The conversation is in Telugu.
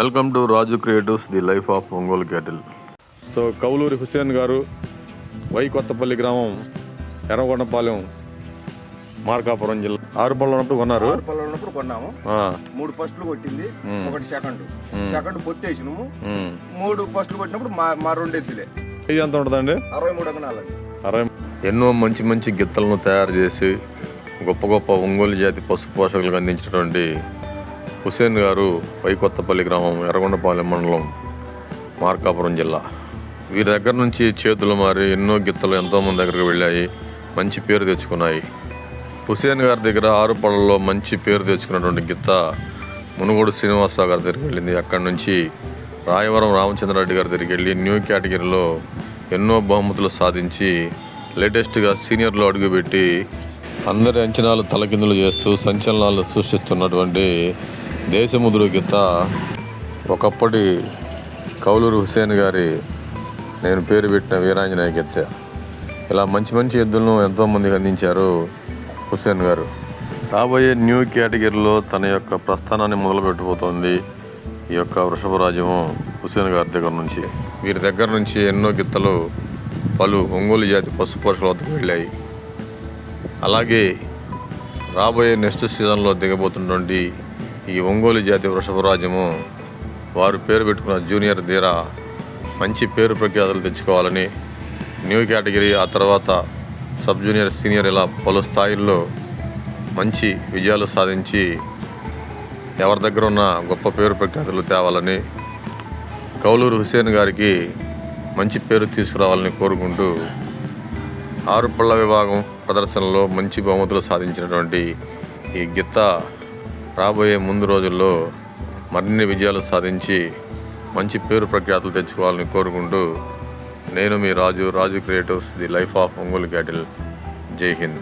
Welcome to Raju creatives the life of Ongole cattle. So Kouluri Hussain గారు వై కొత్తపల్లి గ్రామం ఎర్రగొండపాలెం మార్కాపురం జిల్లా. 6 పళ్ళు ఉన్నప్పుడు కొన్నారు. 6 పళ్ళు ఉన్నప్పుడు కొన్నాము. 3 ఫస్ట్లు కొట్టింది, ఒకటి సెకండ్ పొత్తేసినాము. 3 ఫస్ట్లు కొట్టినప్పుడు మా 2 ఎద్దులే. ఇది ఎంత ఉంటుందండి? 63 అంగనాలండి. 60. ఎన్నో మంచి మంచి గిత్తలను తయారు చేసి గొప్ప గొప్ప ఒంగోలు జాతి పశు పోషకులకు అందించినటువంటి హుసేన్ గారు వై కొత్తపల్లి గ్రామం ఎర్రగొండపాలెం మండలం మార్కాపురం జిల్లా. వీరి దగ్గర నుంచి చేతులు మారి ఎన్నో గిత్తలు ఎంతోమంది దగ్గరికి వెళ్ళాయి, మంచి పేరు తెచ్చుకున్నాయి. హుసేన్ గారి దగ్గర 6 పళ్ళలో మంచి పేరు తెచ్చుకున్నటువంటి గిత్త మునుగోడు శ్రీనివాసరావు గారి దగ్గరికి వెళ్ళింది. అక్కడి నుంచి రాయవరం రామచంద్రారెడ్డి గారి దగ్గరికి వెళ్ళి న్యూ కేటగిరీలో ఎన్నో బహుమతులు సాధించి లేటెస్ట్గా సీనియర్లో అడుగుపెట్టి అందరి అంచనాలు తలకిందులు చేస్తూ సంచలనాలు సృష్టిస్తున్నటువంటి దేశముద్రు గిత్త ఒకప్పటి కౌలూరు హుసేన్ గారి నేను పేరు పెట్టిన వీరాంజనేయ గిత్త. ఇలా మంచి మంచి ఎద్దులను ఎంతోమందికి అందించారు హుసేన్ గారు. రాబోయే న్యూ కేటగిరీలో తన యొక్క ప్రస్థానాన్ని మొదలు పెట్టబోతోంది ఈ యొక్క వృషభరాజ్యము హుసేన్ గారి దగ్గర నుంచి. వీరి దగ్గర నుంచి ఎన్నో గిత్తలు పలు ఒంగోలు జాతి పశు పోషకుల వద్దకు వెళ్ళాయి. అలాగే రాబోయే నెక్స్ట్ సీజన్లో దిగబోతున్నటువంటి ఈ ఒంగోలు జాతి వృషభరాజ్యము వారు పేరు పెట్టుకున్న జూనియర్ ధీరా మంచి పేరు ప్రఖ్యాతులు తెచ్చుకోవాలని న్యూ కేటగిరీ, ఆ తర్వాత సబ్ జూనియర్, సీనియర్ ఇలా పలు స్థాయిల్లో మంచి విజయాలు సాధించి ఎవరి దగ్గర ఉన్న గొప్ప పేరు ప్రఖ్యాతులు తేవాలని కౌలూరు హుసేన్ గారికి మంచి పేరు తీసుకురావాలని కోరుకుంటూ 6 పళ్ళ విభాగం ప్రదర్శనలో మంచి బహుమతులు సాధించినటువంటి ఈ గిత్త రాబోయే ముందు రోజుల్లో మరిన్ని విజయాలు సాధించి మంచి పేరు ప్రఖ్యాతులు తెచ్చుకోవాలని కోరుకుంటూ నేను మీ Raju creatives the life of Ongole cattle. Jai Hind.